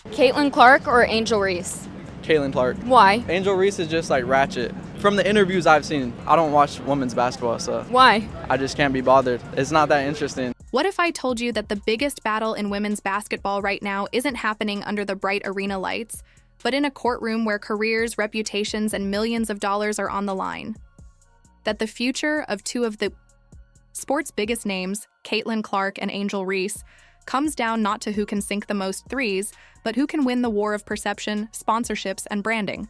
Caitlin Clark or Angel Reese? Caitlin Clark. Why? Angel Reese is just like ratchet. From the interviews I've seen, I don't watch women's basketball, so Why? I just can't be bothered. It's not that interesting. What if I told you that the biggest battle in women's basketball right now isn't happening under the bright arena lights, but in a courtroom where careers, reputations, and millions of dollars are on the line? That the future of two of the sport's biggest names, Caitlin Clark and Angel Reese, comes down not to who can sink the most threes, but who can win the war of perception, sponsorships, and branding.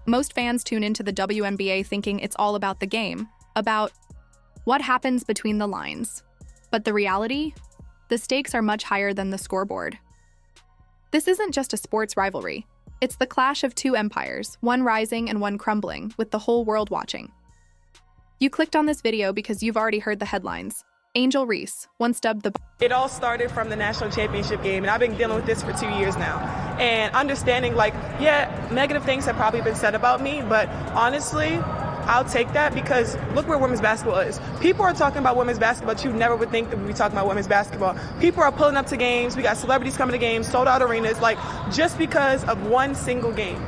Most fans tune into the WNBA thinking it's all about the game, about what happens between the lines. But the reality? The stakes are much higher than the scoreboard. This isn't just a sports rivalry. It's the clash of two empires, one rising and one crumbling, with the whole world watching. You clicked on this video because you've already heard the headlines. Angel Reese, once dubbed the... It all started from the national championship game, and I've been dealing with this for 2 years now. And understanding, negative things have probably been said about me, but honestly, I'll take that because look where women's basketball is. People are talking about women's basketball, but you never would think that we'd be talking about women's basketball. People are pulling up to games. We got celebrities coming to games, sold out arenas, just because of one single game.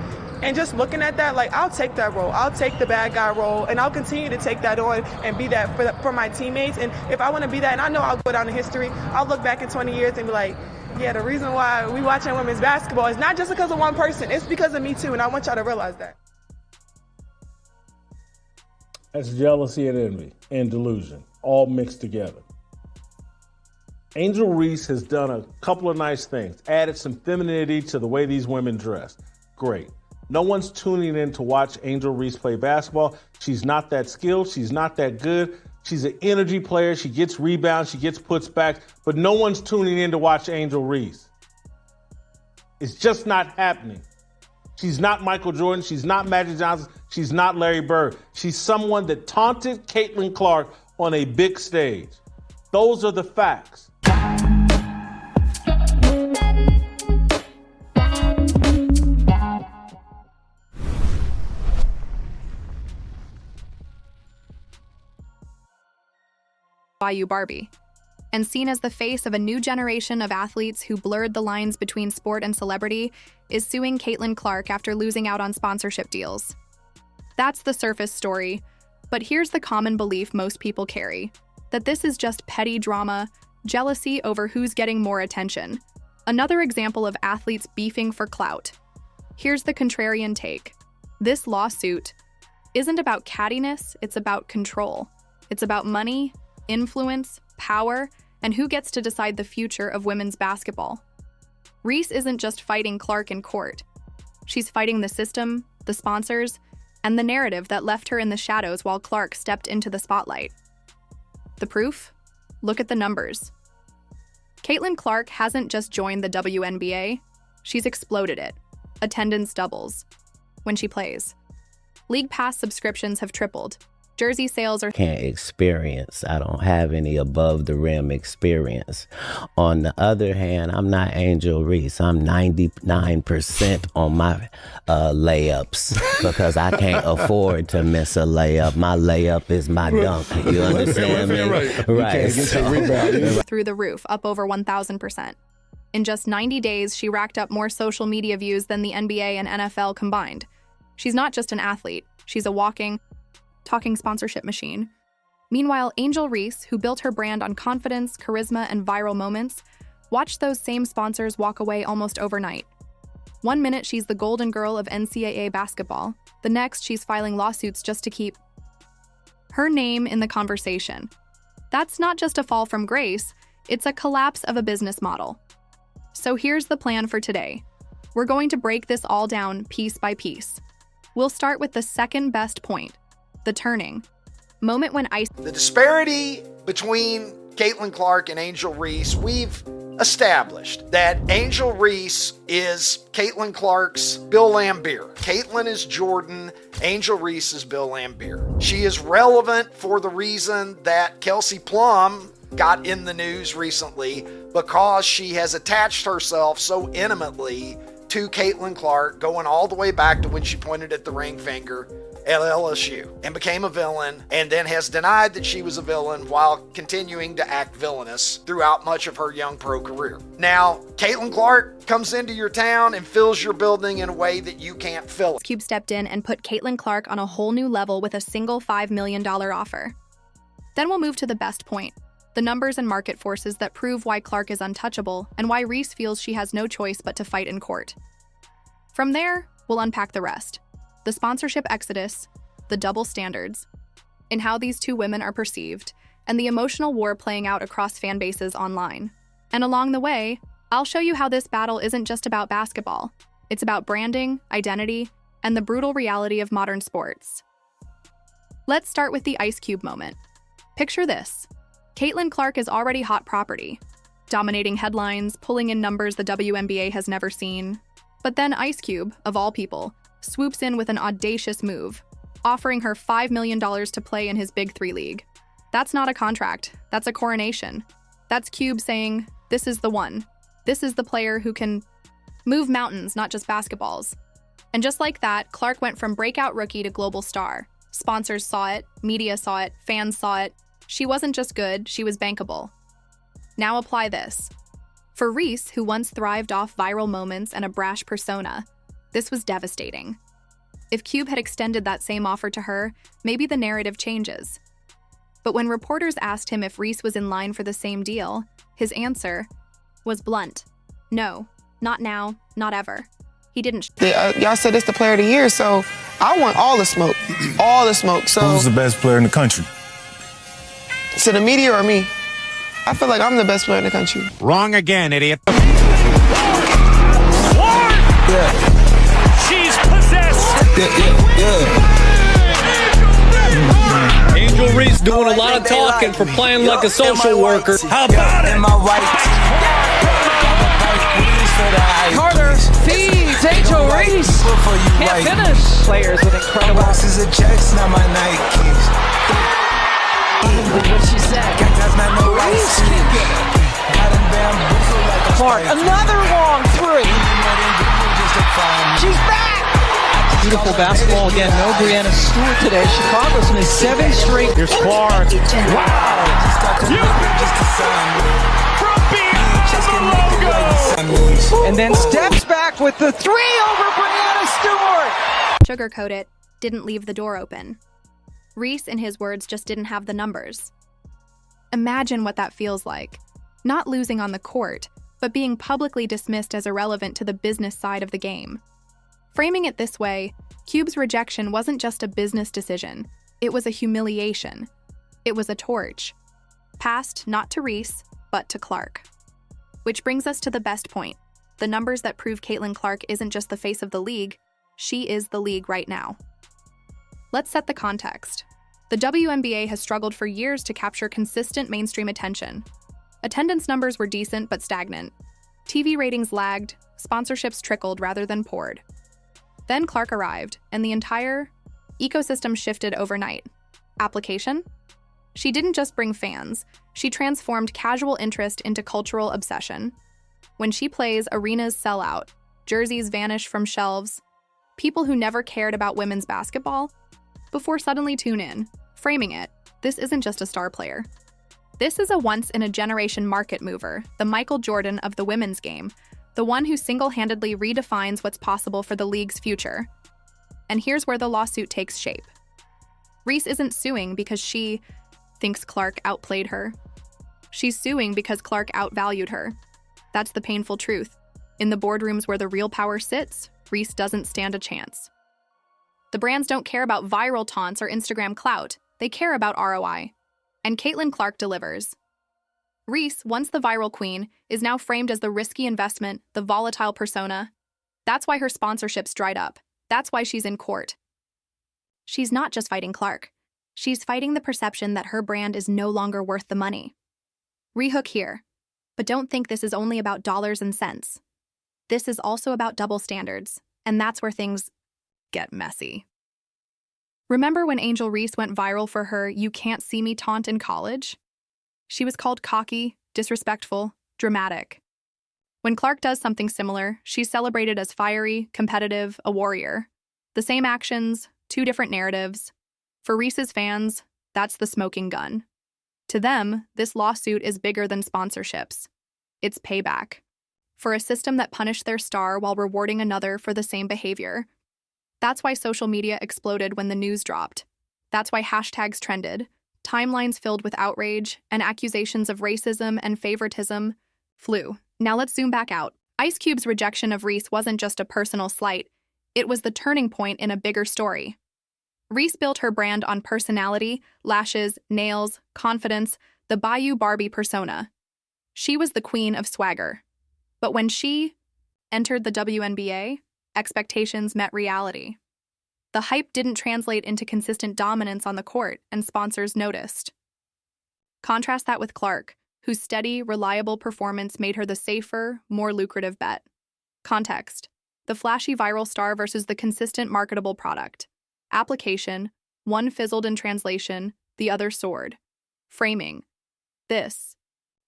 And just looking at that, I'll take that role. I'll take the bad guy role, and I'll continue to take that on and be that for my teammates. And if I want to be that, and I know I'll go down in history, I'll look back in 20 years and be like, yeah, the reason why we watching women's basketball is not just because of one person. It's because of me, too, and I want y'all to realize that. That's jealousy and envy and delusion, all mixed together. Angel Reese has done a couple of nice things, added some femininity to the way these women dress. Great. No one's tuning in to watch Angel Reese play basketball. She's not that skilled. She's not that good. She's an energy player. She gets rebounds. She gets puts back. But no one's tuning in to watch Angel Reese. It's just not happening. She's not Michael Jordan. She's not Magic Johnson. She's not Larry Bird. She's someone that taunted Caitlin Clark on a big stage. Those are the facts. Bayou Barbie, and seen as the face of a new generation of athletes who blurred the lines between sport and celebrity, is suing Caitlin Clark after losing out on sponsorship deals. That's the surface story, but here's the common belief most people carry, that this is just petty drama, jealousy over who's getting more attention. Another example of athletes beefing for clout. Here's the contrarian take. This lawsuit isn't about cattiness, it's about control. It's about money, influence, power, and who gets to decide the future of women's basketball. Reese isn't just fighting Clark in court. She's fighting the system, the sponsors, and the narrative that left her in the shadows while Clark stepped into the spotlight. The proof? Look at the numbers. Caitlin Clark hasn't just joined the WNBA, she's exploded it. Attendance doubles when she plays. League Pass subscriptions have tripled. Jersey sales are... Can't experience. I don't have any above the rim experience. On the other hand, I'm not Angel Reese. I'm 99% on my layups because I can't afford to miss a layup. My layup is my dunk. You understand me? Right. Through the roof, up over 1,000%. In just 90 days, she racked up more social media views than the NBA and NFL combined. She's not just an athlete. She's a walking, talking sponsorship machine. Meanwhile, Angel Reese, who built her brand on confidence, charisma, and viral moments, watched those same sponsors walk away almost overnight. One minute, she's the golden girl of NCAA basketball. The next, she's filing lawsuits just to keep her name in the conversation. That's not just a fall from grace, it's a collapse of a business model. So here's the plan for today. We're going to break this all down piece by piece. We'll start with the second best point, the turning moment when The disparity between Caitlin Clark and Angel Reese, we've established that Angel Reese is Caitlin Clark's Bill Laimbeer. Caitlin is Jordan, Angel Reese is Bill Laimbeer. She is relevant for the reason that Kelsey Plum got in the news recently because she has attached herself so intimately to Caitlin Clark, going all the way back to when she pointed at the ring finger at LSU and became a villain, and then has denied that she was a villain while continuing to act villainous throughout much of her young pro career. Now, Caitlin Clark comes into your town and fills your building in a way that you can't fill it. Cube stepped in and put Caitlin Clark on a whole new level with a single $5 million offer. Then we'll move to the best point, the numbers and market forces that prove why Clark is untouchable and why Reese feels she has no choice but to fight in court. From there, we'll unpack the rest. The sponsorship exodus, the double standards, and how these two women are perceived, and the emotional war playing out across fan bases online. And along the way, I'll show you how this battle isn't just about basketball. It's about branding, identity, and the brutal reality of modern sports. Let's start with the Ice Cube moment. Picture this. Caitlin Clark is already hot property, dominating headlines, pulling in numbers the WNBA has never seen. But then Ice Cube, of all people, swoops in with an audacious move, offering her $5 million to play in his Big Three league. That's not a contract, that's a coronation. That's Cube saying, this is the one. This is the player who can move mountains, not just basketballs. And just like that, Clark went from breakout rookie to global star. Sponsors saw it, media saw it, fans saw it. She wasn't just good, she was bankable. Now apply this. For Reese, who once thrived off viral moments and a brash persona, this was devastating. If Cube had extended that same offer to her, maybe the narrative changes. But when reporters asked him if Reese was in line for the same deal, his answer was blunt. No, not now, not ever. He didn't. Y'all said it's the player of the year, so I want all the smoke. All the smoke. So who's the best player in the country? To the media or me? I feel like I'm the best player in the country. Wrong again, idiot. Yeah. She's possessed. Yeah. Angel Reese doing a lot of talking for playing like a social worker. How about it? Carter feeds Angel Reese. Can't finish. Players with incredible. Boxes of checks, not my Nikes. What she said. Reese can't get it. Clark, another long three. She's back. Beautiful basketball again. No Breanna Stewart today. Chicago's missed 7 straight. Here's Clark. Wow. You from beyond the logo. And then steps back with the three over Breanna Stewart. Sugarcoat it, didn't leave the door open. Reese, in his words, just didn't have the numbers. Imagine what that feels like. Not losing on the court, but being publicly dismissed as irrelevant to the business side of the game. Framing it this way, Cube's rejection wasn't just a business decision. It was a humiliation. It was a torch. Passed not to Reese, but to Clark. Which brings us to the best point. The numbers that prove Caitlin Clark isn't just the face of the league, she is the league right now. Let's set the context. The WNBA has struggled for years to capture consistent mainstream attention. Attendance numbers were decent but stagnant. TV ratings lagged, sponsorships trickled rather than poured. Then Clark arrived, and the entire ecosystem shifted overnight. Application? She didn't just bring fans, she transformed casual interest into cultural obsession. When she plays, arenas sell out, jerseys vanish from shelves. People who never cared about women's basketball before suddenly tune in. Framing it, this isn't just a star player. This is a once-in-a-generation market mover, the Michael Jordan of the women's game, the one who single-handedly redefines what's possible for the league's future. And here's where the lawsuit takes shape. Reese isn't suing because she thinks Clark outplayed her. She's suing because Clark outvalued her. That's the painful truth. In the boardrooms where the real power sits, Reese doesn't stand a chance. The brands don't care about viral taunts or Instagram clout. They care about ROI. And Caitlin Clark delivers. Reese, once the viral queen, is now framed as the risky investment, the volatile persona. That's why her sponsorships dried up. That's why she's in court. She's not just fighting Clark. She's fighting the perception that her brand is no longer worth the money. Rehook here. But don't think this is only about dollars and cents. This is also about double standards, and that's where things get messy. Remember when Angel Reese went viral for her "you can't see me" taunt in college? She was called cocky, disrespectful, dramatic. When Clark does something similar, she's celebrated as fiery, competitive, a warrior. The same actions, Two different narratives. For Reese's fans, that's the smoking gun. To them, this lawsuit is bigger than sponsorships. It's payback. For a system that punished their star while rewarding another for the same behavior. That's why social media exploded when the news dropped. That's why hashtags trended, timelines filled with outrage, and accusations of racism and favoritism flew. Now let's zoom back out. Ice Cube's rejection of Reese wasn't just a personal slight, it was the turning point in a bigger story. Reese built her brand on personality, lashes, nails, confidence, the Bayou Barbie persona. She was the queen of swagger. But when she entered the WNBA, expectations met reality. The hype didn't translate into consistent dominance on the court, and sponsors noticed. Contrast that with Clark, whose steady, reliable performance made her the safer, more lucrative bet. Context: the flashy viral star versus the consistent marketable product. Application: one fizzled in translation, the other soared. Framing: this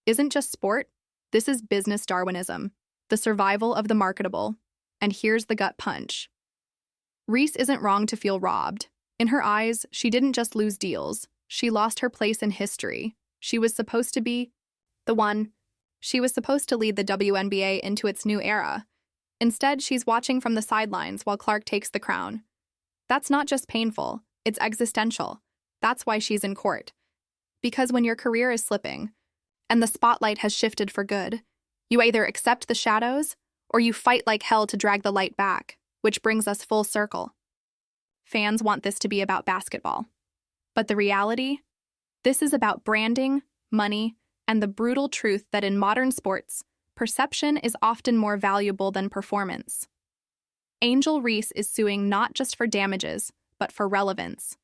isn't just sport, this is business Darwinism, the survival of the marketable. And here's the gut punch. Reese isn't wrong to feel robbed. In her eyes, she didn't just lose deals, she lost her place in history. She was supposed to be the one. She was supposed to lead the WNBA into its new era. Instead, she's watching from the sidelines while Clark takes the crown. That's not just painful, it's existential. That's why she's in court. Because when your career is slipping, and the spotlight has shifted for good, you either accept the shadows, or you fight like hell to drag the light back, which brings us full circle. Fans want this to be about basketball. But the reality? This is about branding, money, and the brutal truth that in modern sports, perception is often more valuable than performance. Angel Reese is suing not just for damages, but for relevance.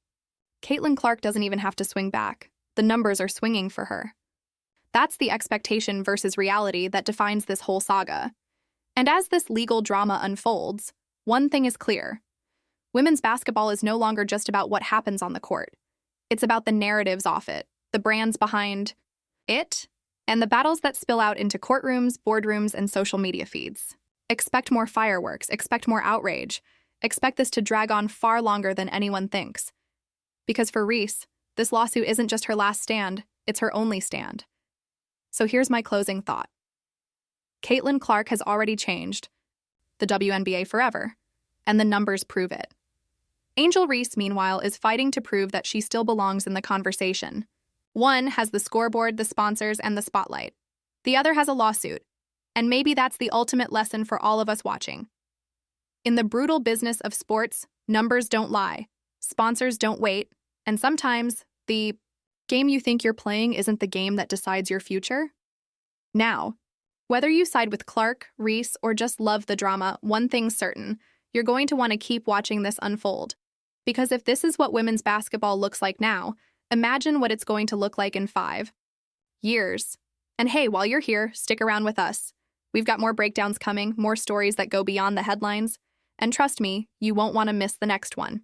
Caitlin Clark doesn't even have to swing back. The numbers are swinging for her. That's the expectation versus reality that defines this whole saga. And as this legal drama unfolds, one thing is clear. Women's basketball is no longer just about what happens on the court. It's about the narratives off it, the brands behind it, and the battles that spill out into courtrooms, boardrooms, and social media feeds. Expect more fireworks, expect more outrage, expect this to drag on far longer than anyone thinks. Because for Reese, this lawsuit isn't just her last stand, it's her only stand. So here's my closing thought. Caitlin Clark has already changed the WNBA forever, and the numbers prove it. Angel Reese, meanwhile, is fighting to prove that she still belongs in the conversation. One has the scoreboard, the sponsors, and the spotlight. The other has a lawsuit. And maybe that's the ultimate lesson for all of us watching. In the brutal business of sports, numbers don't lie, sponsors don't wait, and sometimes the game you think you're playing isn't the game that decides your future. Now, whether you side with Clark, Reese, or just love the drama, one thing's certain, you're going to want to keep watching this unfold. Because if this is what women's basketball looks like now, imagine what it's going to look like in 5 years. And hey, while you're here, stick around with us. We've got more breakdowns coming, more stories that go beyond the headlines. And trust me, you won't want to miss the next one.